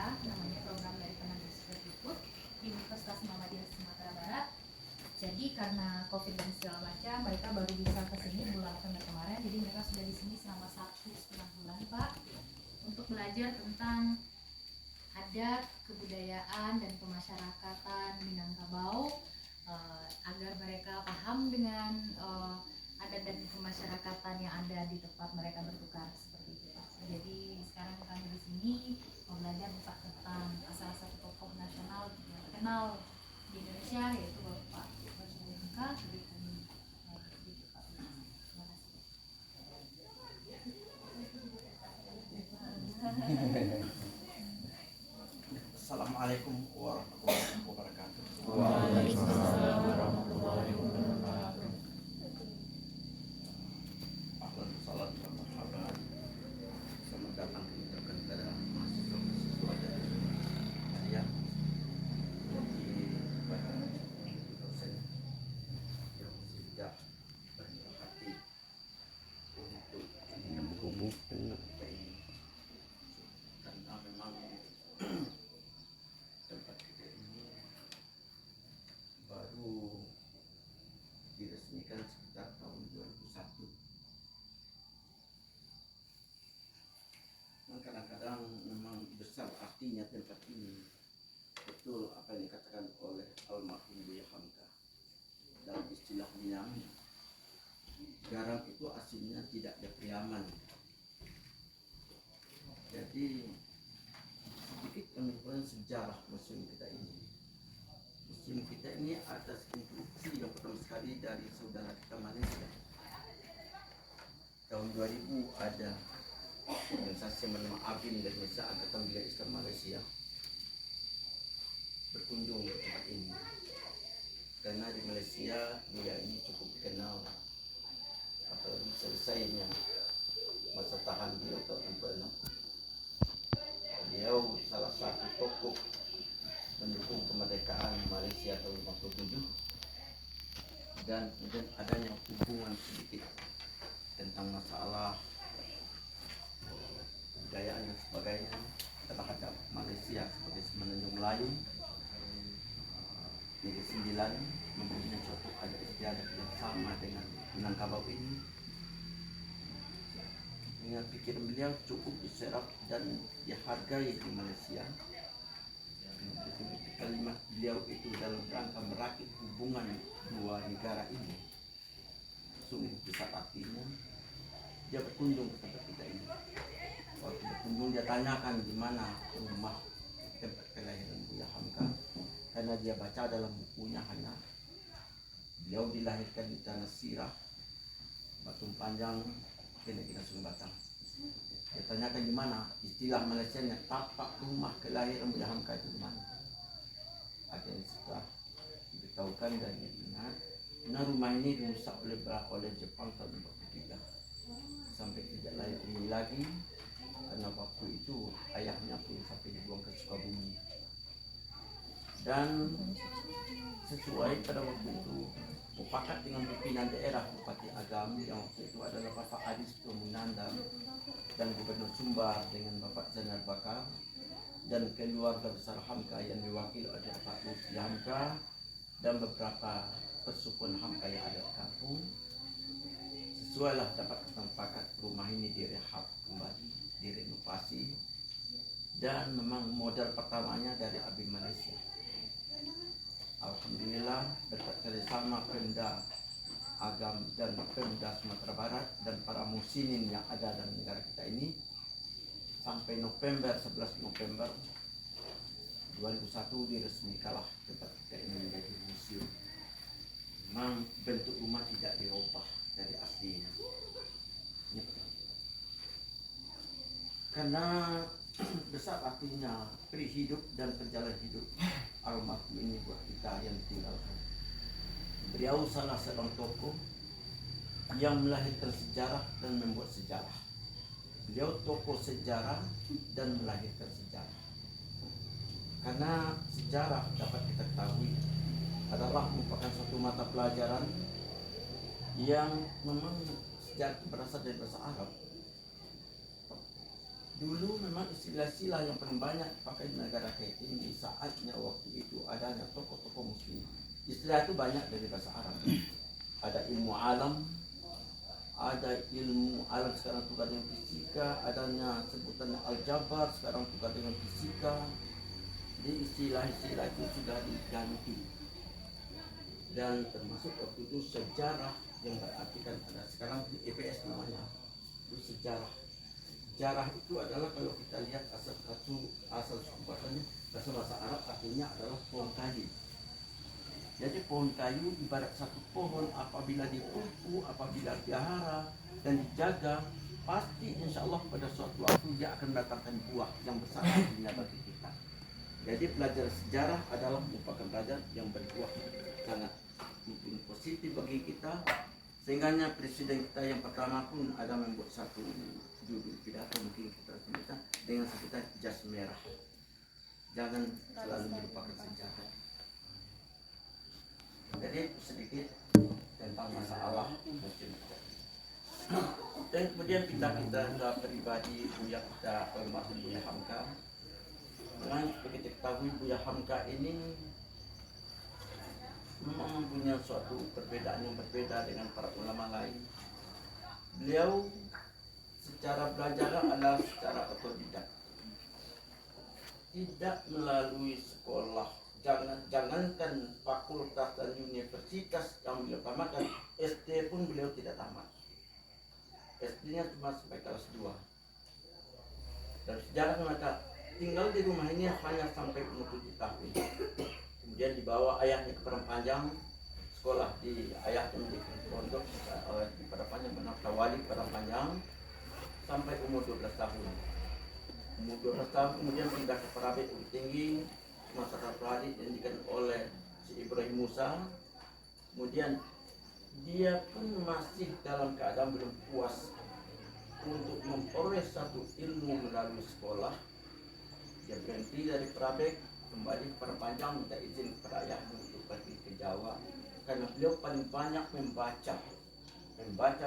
PMK, namanya program dari Kemendikbud di Universitas Muhammadiyah Sumatera Barat. Jadi karena COVID dan segala macam, mereka baru bisa ke sini bulan November kemarin. Jadi mereka sudah di sini selama 1,5 bulan, Pak, untuk belajar tentang adat, kebudayaan, dan pemasyarakatan Minangkabau, agar mereka paham dengan adat dan kemasyarakatan yang ada di tempat mereka bertukar seperti itu, Pak. Jadi sekarang kami di sini mau belajar Pak tentang salah satu tokoh nasional yang terkenal di Indonesia, yaitu Bapak Basuki. Jadi kami sedikit Pak. Terima kasih. Assalamualaikum warahmatullahi wabarakatuh. Waalaikumsalam warahmatullahi wabarakatuh. Ahlan salam wa marhaban. Selamat datang diucapkan kepada mahasiswa-mahasiswa dari Muhammadiyah, kepada dosen yang sudah bermurah hati untuk buku-buku ini, karena memang tempat kita ini baru diresmikan sekitar tahun 2001. Dan kadang-kadang memang besar artinya tempat ini. Betul apa yang dikatakan oleh almarhum Buya Hamka dalam istilah Minang, garam itu aslinya tidak ada Priaman. Jadi sedikit menunjukkan sejarah museum kita ini. Museum kita ini atas instruksi yang pertama sekali dari saudara kita Malaysia. Tahun 2000 ada organisasi bernama ABIM dari Malaysia, Angkatan Bila Islam Malaysia, berkunjung ke tempat ini. Karena di Malaysia dia ini cukup dikenal, apalagi selesainya masa tahan beliau tahun 66. Beliau salah satu tokoh mendukung kemerdekaan Malaysia tahun 57, dan kemudian adanya hubungan sedikit tentang masalah kebudayaan dan sebagainya terhadap Malaysia seperti Semenanjung Melayu. Negeri Sembilan mempunyai suatu adat istiadat yang sama dengan Minangkabau ini. Dengan pikiran beliau cukup diserap dan dihargai di Malaysia. Kalimat beliau itu dalam rangka merakit hubungan dua negara ini sungguh besar artinya. Dia berkunjung ke tempat kita ini. Waktu berkunjung dia tanyakan di mana rumah tempat kelahiran Buya Hamka, karena dia baca dalam bukunya hanya beliau dilahirkan di Tanah Sirah, Batu Panjang, kena Sungai Batang. Dia tanyakan di mana, istilah Malaysianya tapak rumah kelahiran Buya Hamka itu di mana. Akhirnya setelah diberitahukan dan diingat, nah rumah ini dirusak oleh Jepang tahun 43, sampai tidak layak huni lagi, karena waktu itu ayahnya pun sampai dibuang ke Sukabumi. Dan sesuai pada waktu itu mufakat dengan pimpinan daerah Bupati Agam yang waktu itu adalah Bapak Adis Munanda dan Gubernur Sumbar dengan Bapak Zainal Bakar dan keluarga besar Hamka yang diwakili oleh Pak Lutfi Hamka dan beberapa persukuan Hamka yang ada di kampung. Sesuailah dapat mufakat rumah ini direhab kembali, direnovasi, dan memang modal pertamanya dari ABIM Malaysia. Alhamdulillah berkat kerjasama Pemda Agam dan Pemda Sumatera Barat dan para muslimin yang ada dalam negara kita ini, sampai 11 November 2001 diresmikanlah tempat kita ini menjadi museum. Memang bentuk rumah tidak dirubah dari aslinya. Karena besar artinya peri hidup dan perjalanan hidup almarhum ini buat kita yang ditinggalkan. Beliau salah seorang tokoh yang melahirkan sejarah dan membuat sejarah. Beliau tokoh sejarah dan melahirkan sejarah. Karena sejarah dapat kita ketahui adalah merupakan suatu mata pelajaran yang memang sejarah itu berasal dari bahasa Arab. dulu memang istilah-istilah yang paling banyak dipakai di negara Haiti di saatnya waktu itu adanya tokoh-tokoh muslim. Istilah itu banyak dari bahasa Arab. Ada ilmu alam, ada ilmu alam sekarang tukar dengan fisika, adanya sebutan aljabar sekarang tukar dengan fisika. Jadi istilah-istilah itu sudah diganti. Dan termasuk waktu itu sejarah yang berartikan ada sekarang di EPS namanya itu sejarah. Sejarah itu adalah kalau kita lihat asal sumbernya bahasa Arab artinya adalah pohon kayu. Jadi pohon kayu ibarat satu pohon apabila dipupuk, apabila dipelihara dan dijaga, pasti insya Allah pada suatu waktu dia akan mendatangkan buah yang besar artinya bagi kita. Jadi belajar sejarah adalah merupakan belajar yang berbuah sangat mungkin positif bagi kita. Sehingganya presiden kita yang pertama pun ada membuat satu judul pidato mungkin kita sebutkan dengan sebutan jas merah. Jangan selalu melupakan sejarah. Jadi sedikit tentang masalah muslim. Dan kemudian kita ke pribadi Buya kita almarhum Buya Hamka. Memang seperti kita ketahui Buya Hamka ini memang mempunyai suatu perbedaan yang berbeda dengan para ulama lain. Beliau secara belajar adalah secara otodidak, tidak melalui sekolah. Jangankan fakultas dan universitas yang beliau tamatkan, SD pun beliau tidak tamat. SD-nya cuma sampai kelas 2. Dan sejarah maka tinggal di rumah ini hanya sampai umur 7 tahun. Kemudian dibawa ayahnya ke Padang Panjang, sekolah di ayahnya di pondok di Padang Panjang, Menafta Wali Padang Panjang sampai umur 12 tahun. Umur 12 tahun kemudian pindah ke Parabet Bukit Tinggi, Masyarakat Parabet didikan oleh si Ibrahim Musa. Kemudian dia pun masih dalam keadaan belum puas untuk memperoleh satu ilmu melalui sekolah. Dia berhenti dari Parabet, kembali kepada Panjang, minta izin kepada ayahnya untuk pergi ke Jawa karena beliau paling banyak membaca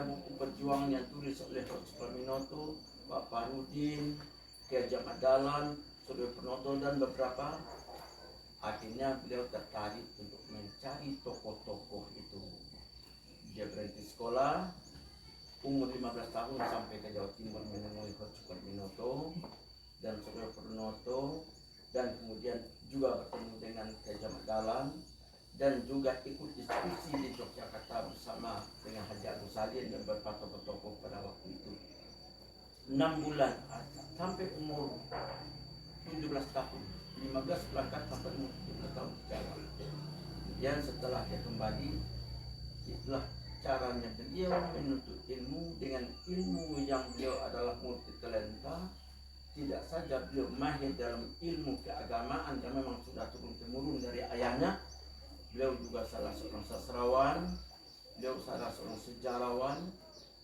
buku perjuangan yang tulis oleh Dr. Praminoto, Pak Farudin, Kiai Jamat Dahlan, Suryo Penoto dan beberapa. Akhirnya beliau tertarik untuk mencari tokoh-tokoh itu. Dia berhenti sekolah umur 15 tahun sampai ke Jawa Timur menemui Dr. Praminoto dan Suryo Penoto, dan kemudian juga bertemu dengan Kiai Jamat Dahlan dan juga ikut diskusi di Yogyakarta bersama dengan Haji Agus Salim dan beberapa tokoh-tokoh pada waktu itu. 6 bulan sampai umur 17 tahun, 15 berangkat sampai umur 17 tahun di Jawa. Kemudian setelah dia kembali, itulah caranya beliau menuntut ilmu dengan ilmu yang beliau adalah multi talenta. Tidak saja beliau mahir dalam ilmu keagamaan yang memang sudah turun-temurun dari ayahnya, beliau juga salah seorang sastrawan, beliau salah seorang sejarawan,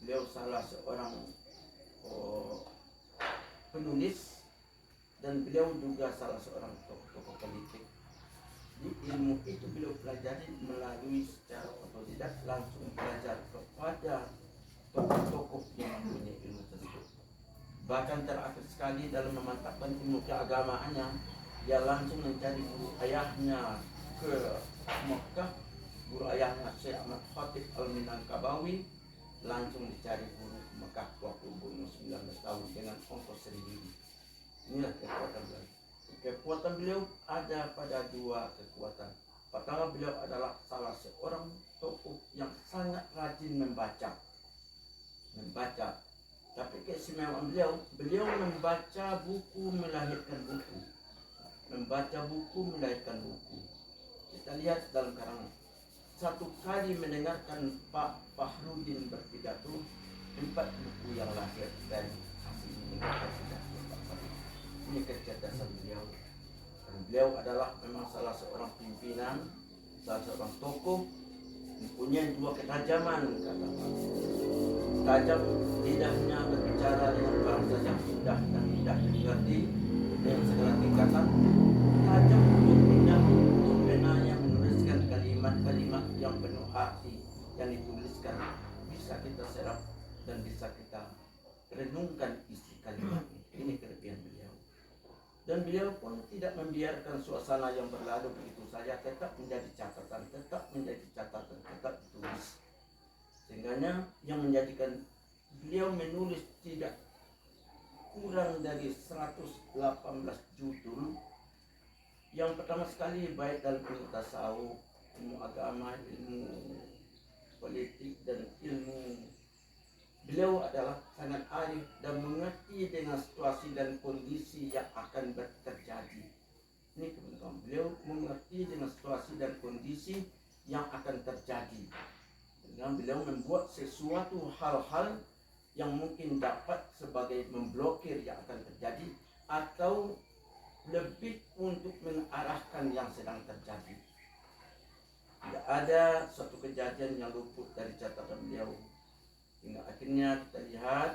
beliau salah seorang penulis, dan beliau juga salah seorang tokoh politik. Di ilmu itu beliau pelajari melalui secara otodidak, langsung belajar kepada tokoh-tokoh yang mempunyai ilmu tersebut. Bahkan terakhir sekali dalam memantapkan ilmu keagamaannya, dia langsung mencari guru ayahnya ke Mekah. Guru ayahnya Syekh Ahmad Khatib Al-Minangkabawi langsung dicari guru ke Mekah waktu umur 19 tahun dengan ongkos sendiri. Inilah kekuatan beliau. Kekuatan beliau ada pada dua kekuatan. Pertama, beliau adalah salah seorang tokoh yang sangat rajin membaca. Tapi keistimewaan beliau membaca buku melahirkan buku. Kita lihat dalam karangan. Satu kali mendengarkan Pak Fahrudin berpidato, 4 buku yang lahir dari hasil mendengarkan pidato Pak Fahrudin. Ini kecerdasan beliau. Dan beliau adalah memang salah seorang pimpinan, salah seorang tokoh, mempunyai 2 ketajaman, kata Pak. Tajam lidahnya berbicara dengan bahasa yang indah dan mudah dimengerti dengan segala tingkatan. Tajam untuk penanya menuliskan kalimat-kalimat yang penuh arti yang dituliskan bisa kita serap dan bisa kita renungkan isi kalimat itu. Ini kelebihan beliau. Dan beliau pun tidak membiarkan suasana yang berlalu begitu saja, tetap menjadi catatan, tetap ditulis. Sehingganya yang menjadikan beliau menulis tidak kurang dari 118 judul. Yang pertama sekali baik dalam ilmu tasawuf, ilmu agama, ilmu politik, dan ilmu, beliau adalah sangat arif dan mengerti dengan situasi dan kondisi yang akan terjadi. Ini teman-teman, beliau mengerti dengan situasi dan kondisi yang akan terjadi. Dengan beliau membuat sesuatu hal-hal yang mungkin dapat sebagai memblokir yang akan terjadi, atau lebih untuk mengarahkan yang sedang terjadi. Tidak ada suatu kejadian yang luput dari catatan beliau. Hingga akhirnya kita lihat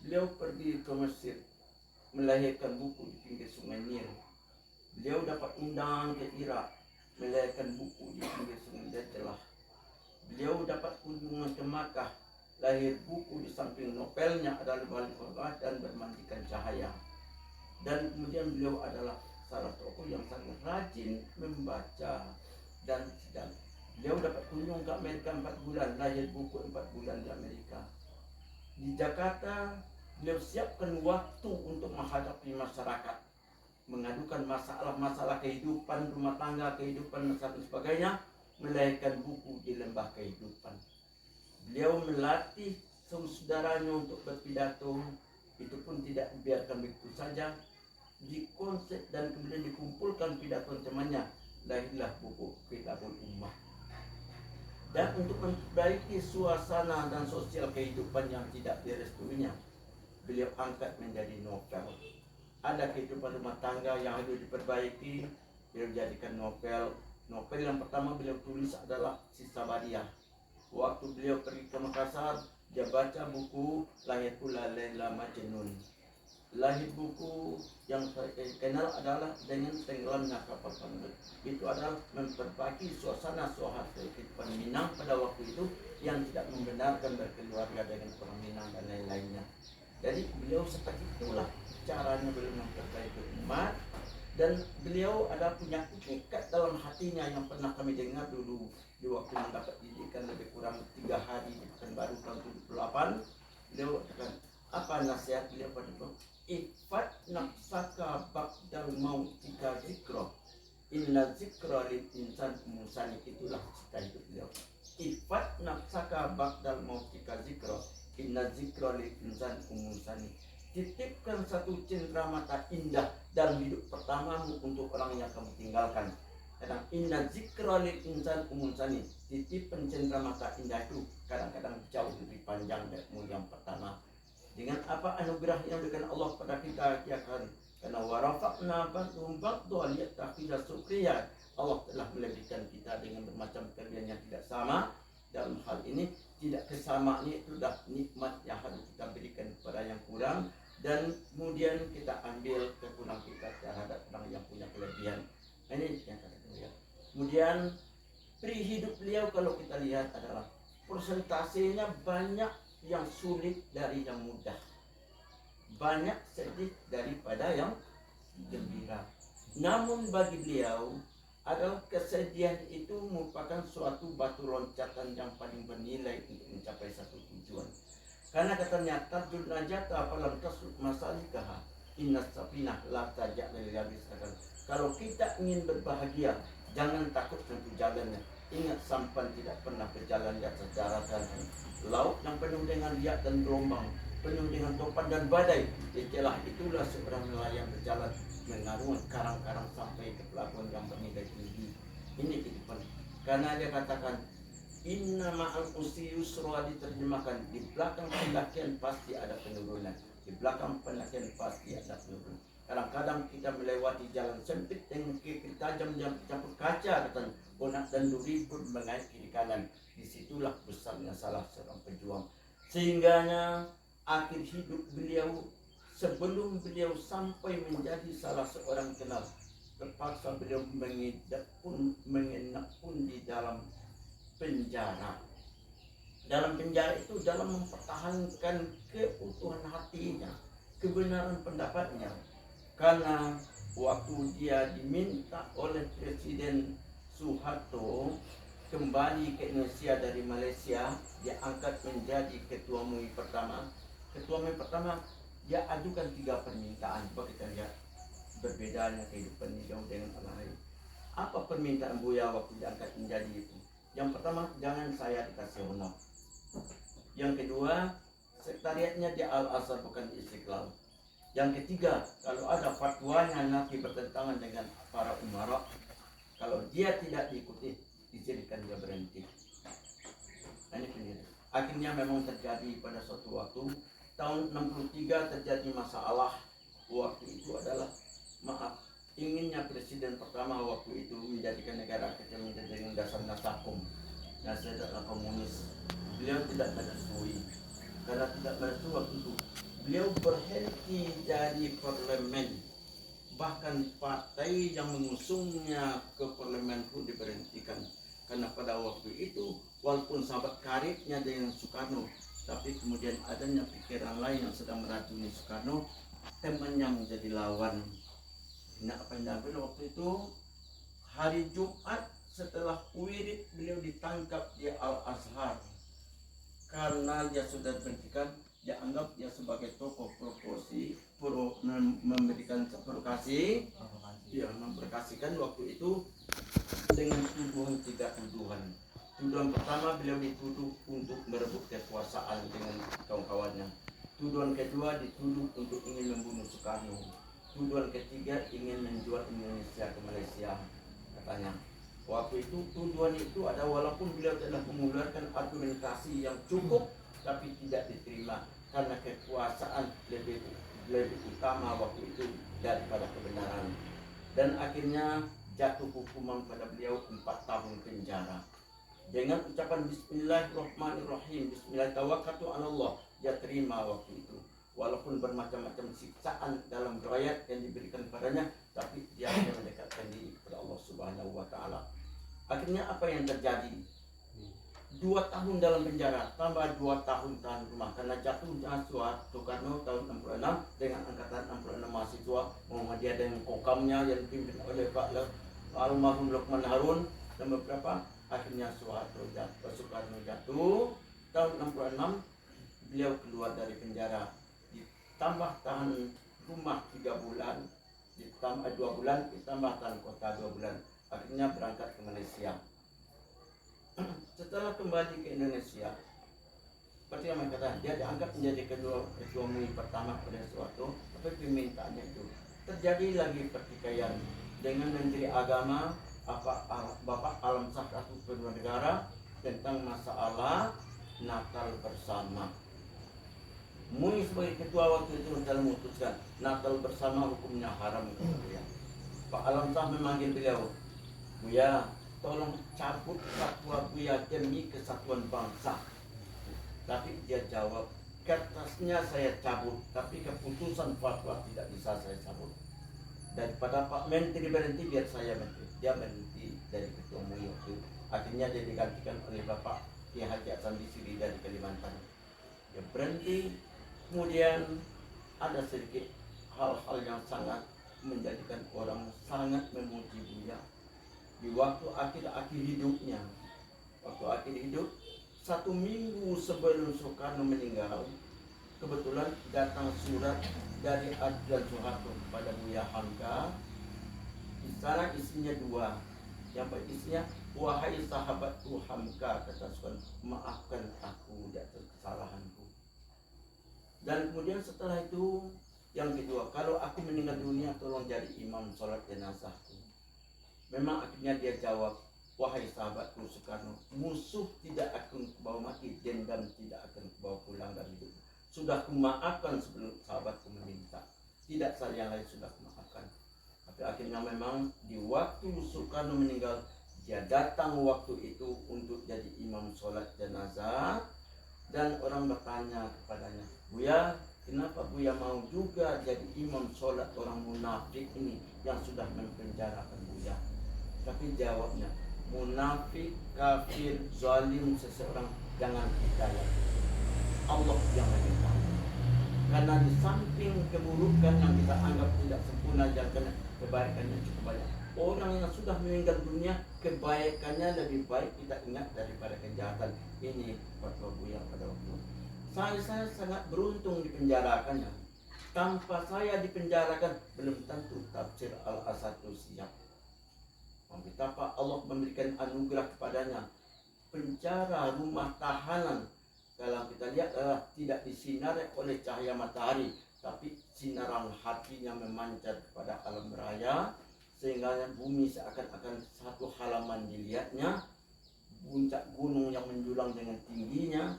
beliau pergi ke Mesir melahirkan buku di pinggir sungai Nil. Beliau dapat undang ke Irak melahirkan buku di pinggir sungai Dajlah. Beliau dapat kunjungan ke Makkah, lahir buku di samping novelnya adalah Balik Allah dan Bermandikan Cahaya. Dan kemudian beliau adalah salah tokoh yang sangat rajin membaca dan beliau dapat kunjung ke Amerika 4 bulan, lahir buku 4 bulan di Amerika. Di Jakarta beliau siapkan waktu untuk menghadapi masyarakat, mengadukan masalah-masalah kehidupan rumah tangga, kehidupan dan sebagainya, melahirkan buku di Lembah Kehidupan. Beliau melatih saudaranya untuk berpidato, itu pun tidak dibiarkan begitu saja, dikonsep dan kemudian dikumpulkan pidato temannya, lahirlah buku Kitabul Ummah. Dan untuk memperbaiki suasana dan sosial kehidupan yang tidak direstuinya, beliau angkat menjadi novel. Ada kehidupan rumah tangga yang harus diperbaiki, beliau jadikan novel. Novel yang pertama beliau tulis adalah Sisa Badiah. Waktu beliau pergi ke Makassar, dia baca buku, lahir pula Laila Majnun. Lahir buku yang saya kenal adalah dengan Tenggelamnya Kapal Panut. Itu adalah memperbaiki suasana kehidupan Minang pada waktu itu yang tidak membenarkan berkeluarga dengan orang Minang dan lain-lainnya. Jadi beliau seperti itulah caranya beliau memperbaiki umat. Dan beliau ada punya ikat dalam hatinya yang pernah kami dengar dulu di waktu mendapat didikan lebih kurang 3 hari di Pekanbaru tahun 78. Beliau katakan, apa nasihat beliau pada itu? Ifat nafsaka ba'dal mautika zikra, inna zikra lil insan musani. Itulah cita hidup beliau. Ifat nafsaka ba'dal mautika zikra, inna zikra lil insan musani. Titipkan satu cendera mata indah dalam hidup pertamamu untuk orang yang kamu tinggalkan. Kadang inna zikra lil insan musani, titipkan cendera mata indah itu kadang-kadang jauh lebih panjang dari yang pertama. Dengan apa anugerah yang diberikan Allah pada kita, karena warafaqna ba'dhum ba'dha liyattakhidha sukhriya. Allah telah melebihkan kita dengan bermacam kelebihan yang tidak sama. Dalam hal ini tidak kesamaan itu dah nikmat yang harus kita berikan kepada yang kurang, dan kemudian kita ambil kekurangan kita terhadap orang yang punya kelebihan. Ini yang kata beliau. Kemudian pri hidup beliau kalau kita lihat adalah persentasenya banyak yang sulit dari yang mudah, banyak sedih daripada yang gembira. Namun bagi beliau adalah kesedihan itu merupakan suatu batu loncatan yang paling bernilai untuk mencapai satu tujuan. Karena katanya tarjun najata falam tasud masalikaha, inna safinah la tajak lil yabis. Kalau kita ingin berbahagia, jangan takut tentu jalannya. Ingat sampan tidak pernah berjalan di atas daratan, laut yang penuh dengan riak dan gelombang, penuh dengan topan dan badai. Itulah seorang nelayan berjalan mengarungi karang-karang sampai ke pelabuhan yang bernilai tinggi. Ini kehidupan. Karena dia katakan inna ma'al usri yusra, diterjemahkan di belakang pendakian pasti ada penurunan. Di belakang pendakian pasti ada penurunan. Kadang-kadang kita melewati jalan sempit dengan kiri tajam yang campur kaca dan onak dan duri pun mengait kiri kanan. Disitulah besarnya salah seorang pejuang. Sehingganya akhir hidup beliau, sebelum beliau sampai menjadi salah seorang kenal, terpaksa beliau menginap pun di dalam penjara. Dalam penjara itu dalam mempertahankan keutuhan hatinya, kebenaran pendapatnya, karena waktu dia diminta oleh Presiden Soeharto kembali ke Indonesia dari Malaysia, dia angkat menjadi ketua MUI pertama. Ketua MUI pertama dia ajukan 3 permintaan. Coba kita lihat berbedanya kehidupan beliau dengan orang lain. Apa permintaan Buya waktu diangkat menjadi itu? Yang pertama, jangan saya dikasih honor. Yang kedua, sekretariatnya di Al-Azhar bukan di Istiqlal. Yang ketiga, kalau ada fatwanya Nabi bertentangan dengan para umara, kalau dia tidak diikuti, izinkan dia berhenti. Ini penting. Akhirnya memang terjadi pada suatu waktu tahun 63 terjadi masalah. Waktu itu adalah inginnya presiden pertama waktu itu menjadikan negara kecil menjadi dasar hukum. Dasar komunis. Beliau tidak merestui. Karena tidak merestui waktu itu, beliau berhenti dari parlemen. Bahkan partai yang mengusungnya ke parlemen pun diberhentikan. Karena pada waktu itu, walaupun sahabat karibnya dengan Soekarno, tapi kemudian adanya pikiran lain yang sedang meracuni Soekarno, temannya menjadi lawan. Nah, apa yang diambil waktu itu, hari Jumat setelah wirid beliau ditangkap di Al-Azhar. Karena dia sudah diberhentikan, dia anggap dia sebagai tokoh memberikan provokasi, dia memperkasihkan waktu itu dengan tuduhan 3 tuduhan. Tuduhan pertama, beliau dituduh untuk merebut kekuasaan dengan kawan-kawannya. Tuduhan kedua, dituduh untuk ingin membunuh Soekarno. Tuduhan ketiga, ingin menjual Indonesia ke Malaysia, katanya. Waktu itu tuduhan itu ada, walaupun beliau telah mengeluarkan argumentasi yang cukup, tapi tidak diterima karena kekuasaan lebih utama waktu itu daripada kebenaran. Dan akhirnya jatuh hukuman pada beliau 4 tahun penjara. Dengan ucapan Bismillahirrahmanirrahim, Bismillahirrahmanirrahim, dia terima waktu itu. Walaupun bermacam-macam siksaan dalam riwayat yang diberikan padanya, tapi dia hanya mendekatkan diri kepada Allah Subhanahu wa Ta'ala. Akhirnya apa yang terjadi? 2 tahun dalam penjara, tambah 2 tahun tahan rumah karena jatuhnya Soekarno tahun 66 dengan angkatan 66 mahasiswa Muhammadiyah dengan kokamnya yang dipimpin oleh Pak almarhum Lokman Harun dan beberapa. Akhirnya Soekarno jatuh tahun 66, beliau keluar dari penjara, ditambah tahan rumah 3 bulan, ditambah 2 bulan, ditambah tahan kota 2 bulan. Akhirnya berangkat ke Malaysia. Setelah kembali ke Indonesia, seperti yang saya katakan, dia diangkat menjadi ketua MUI pertama pada Soeharto, tapi permintaannya itu terjadi lagi pertikaian dengan Menteri Agama Bapak Alam Shah Ratu Kedua Negara tentang masalah Natal bersama. MUI sebagai ketua waktu itu telah memutuskan Natal bersama hukumnya haram. Pak Alam Shah memanggil beliau, Buya, tolong cabut fatwa Buya demi kesatuan bangsa. Tapi dia jawab, kertasnya saya cabut, tapi keputusan fatwa tidak bisa saya cabut. Daripada Pak Menteri berhenti, biar saya menteri. Dia berhenti dari ketua MUI waktu. Akhirnya dia digantikan oleh Bapak Ki Haji Hasan Bisri dari Kalimantan. Dia berhenti. Kemudian ada sedikit hal-hal yang sangat menjadikan orang sangat memuji Buya. Di waktu akhir hidupnya, 1 minggu sebelum Soekarno meninggal, kebetulan datang surat dari Adrian Soeharto kepada Buya Hamka. Di sana isinya 2. Yang isinya, wahai sahabatku Hamka, kata Soekarno, maafkan aku di atas kesalahanku. Dan kemudian setelah itu, yang kedua, kalau aku meninggal dunia, tolong jadi imam sholat jenazahku. Memang akhirnya dia jawab, wahai sahabatku Soekarno, musuh tidak akan kubawa mati, dendam tidak akan kubawa pulang dari hidup. Sudah kumaafkan sebelum sahabatku meminta. Tidak saya yang lain sudah kumaafkan. Tapi akhirnya memang di waktu Soekarno meninggal, dia datang waktu itu untuk jadi imam sholat jenazah. Dan orang bertanya kepadanya, Buya, kenapa Buya mau juga jadi imam sholat orang munafik ini yang sudah mempenjarakan Buya? Tapi jawabnya, munafik, kafir, zalim seseorang jangan kita lihat. Allah yang lebih tahu. Karena di samping keburukan yang kita anggap tidak sempurna, jangan kebaikannya cukup banyak. Orang yang sudah meninggal dunia, kebaikannya lebih baik kita ingat daripada kejahatan. Ini fatwa Buya pada waktu. Saya sangat beruntung dipenjarakannya. Tanpa saya dipenjarakan, belum tentu tafsir Al-Asad itu siap. Betapa Allah memberikan anugerah kepadanya. Penjara rumah tahanan, kalau kita lihat tidak disinari oleh cahaya matahari, tapi sinaran hatinya memancar kepada alam raya, sehingga bumi seakan-akan satu halaman dilihatnya, puncak gunung yang menjulang dengan tingginya,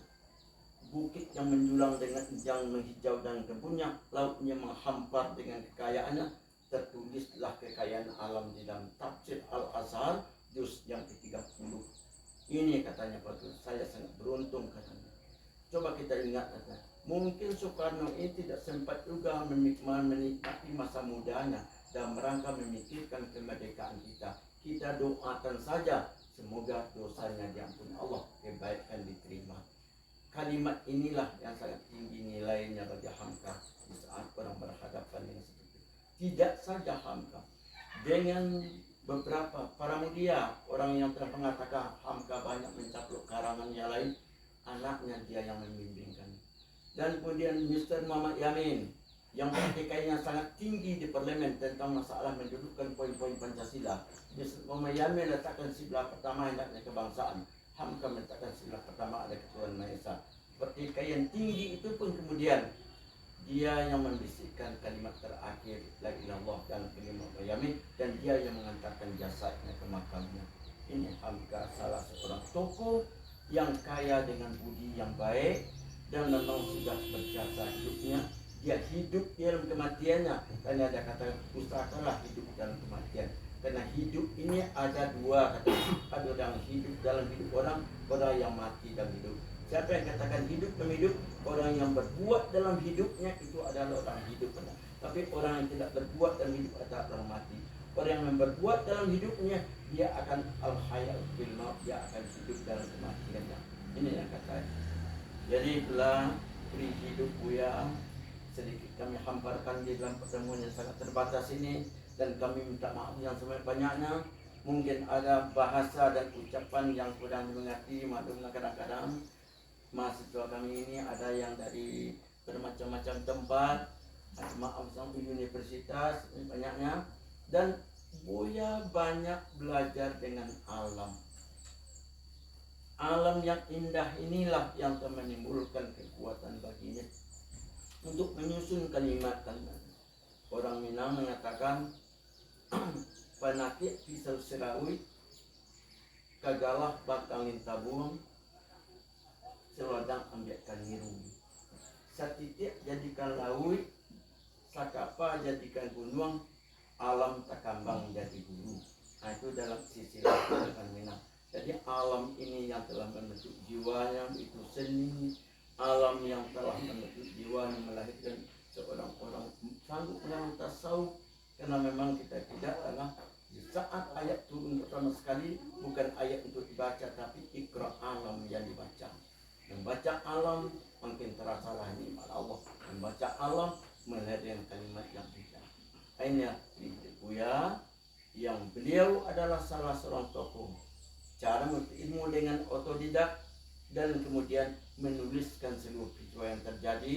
bukit yang menjulang dengan yang menghijau dan kebunnya, lautnya menghampar dengan kekayaannya. Tertulislah kekayaan alam di dalam tafsir Al-Azhar juz yang ke-30. Ini katanya Pak, saya sangat beruntung katanya. Coba kita ingat, mungkin Soekarno ini tidak sempat juga menikmati masa mudanya dalam rangka memikirkan kemerdekaan kita. Kita doakan saja semoga dosanya diampuni Allah, kebaikan diterima. Kalimat inilah yang sangat tinggi nilainya bagi Hamka di saat orang berhadapan dengan seperti itu. Tidak saja Hamka, dengan beberapa para mulia, orang yang telah mengatakan Hamka banyak mencaplok karangan yang lain, anaknya dia yang membimbingkan. Dan kemudian Mr. Muhammad Yamin yang praktikanya sangat tinggi di parlemen tentang masalah mendudukkan poin-poin Pancasila. Mr. Muhammad Yamin letakkan sila pertama hendaknya kebangsaan, Hamka meletakkan sila pertama ada ketuhanan Maha Esa. Pertikaian tinggi itu pun kemudian dia yang membisikkan kalimat terakhir la ilaha illallah dalam kalimat Yamin, dan dia yang mengantarkan jasadnya ke makamnya. Ini Hamka salah seorang tokoh yang kaya dengan budi yang baik dan memang sudah berjasa hidupnya. Dia hidup dalam kematiannya, karena ada kata usahakanlah hidup dalam kematian. Karena hidup ini ada dua kata, ada orang hidup dalam hidup orang yang mati dalam hidup. Siapa yang katakan hidup dalam hidup? Orang yang berbuat dalam hidupnya itu adalah orang hidup. Tapi orang yang tidak berbuat dalam hidup adalah orang mati. Orang yang berbuat dalam hidupnya, dia akan al-hayat bil maut, dia akan hidup dalam kematiannya. Ini yang katanya. Jadi telah beri hidup Buya, sedikit kami hamparkan di dalam pertemuan yang sangat terbatas ini, dan kami minta maaf yang sebanyak-banyaknya. Mungkin ada bahasa dan ucapan yang kurang dimengerti, maklumlah kadang-kadang mahasiswa kami ini ada yang dari bermacam-macam tempat, maaf sampai universitas banyaknya. Dan Buya banyak belajar dengan alam. Alam yang indah inilah yang akan menimbulkan kekuatan baginya untuk menyusun kalimat-kalimat. Orang Minang mengatakan panakit pisau serawit kagalah bakalin tabung seladang ambilkan nirung. Satitik jadikan laut, sakapa jadikan gunung, alam takambang jadi guru. Nah, itu dalam sisi lain Minang. Jadi alam ini yang telah membentuk jiwanya itu seni, alam yang telah membentuk jiwanya melahirkan seorang orang sanggup mengambil tasawuf. Karena memang kita tidak adalah di saat ayat turun pertama sekali bukan ayat untuk dibaca, tapi ikra alam yang dibaca. Membaca alam makin terasa nikmat Allah. Membaca alam melahirkan kalimat yang bijak. Ini Buya yang beliau adalah salah seorang tokoh cara menuntut ilmu dengan otodidak, dan kemudian menuliskan seluruh peristiwa yang terjadi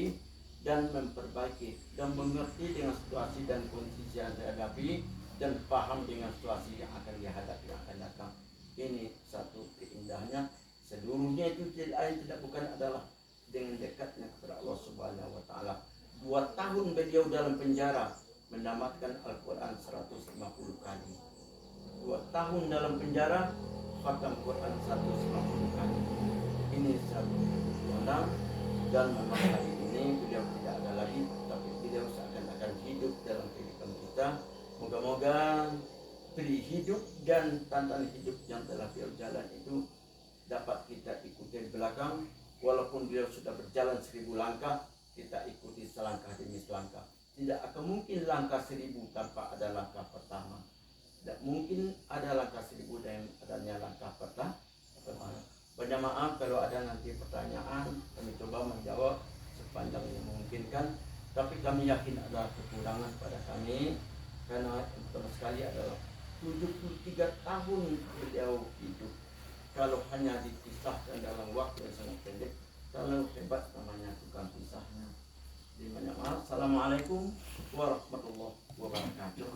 dan memperbaiki dan mengerti dengan situasi dan kondisi yang dihadapi dan paham dengan situasi yang akan dihadapi yang akan datang. Ini satu keindahannya. Seluruhnya itu tidak bukan adalah dengan dekatnya kepada Allah Subhanahu wa taala. 2 tahun beliau dalam penjara menamatkan Al-Quran 150 kali. 2 tahun dalam penjara khatam Quran 150 kali. Ini satu orang, dan memang hari ini beliau tidak ada lagi, tapi beliau seakan-akan hidup dalam kehidupan kita. Moga-moga beri hidup dan tantangan hidup yang telah beliau jalan itu dapat kita ikuti di belakang. Walaupun beliau sudah berjalan 1000 langkah, kita ikuti selangkah demi selangkah. Tidak akan mungkin langkah 1000 tanpa ada langkah pertama. Tidak mungkin ada langkah 1000 dan adanya langkah pertama. Banyak maaf kalau ada nanti pertanyaan, kami coba menjawab sepanjang yang mungkin sampaikan, tapi kami yakin ada kekurangan pada kami karena pertama sekali adalah 73 tahun beliau hidup. Kalau hanya dipisahkan dalam waktu yang sangat pendek, terlalu hebat namanya tukang pisahnya. Jadi banyak maaf. Assalamualaikum warahmatullahi wabarakatuh.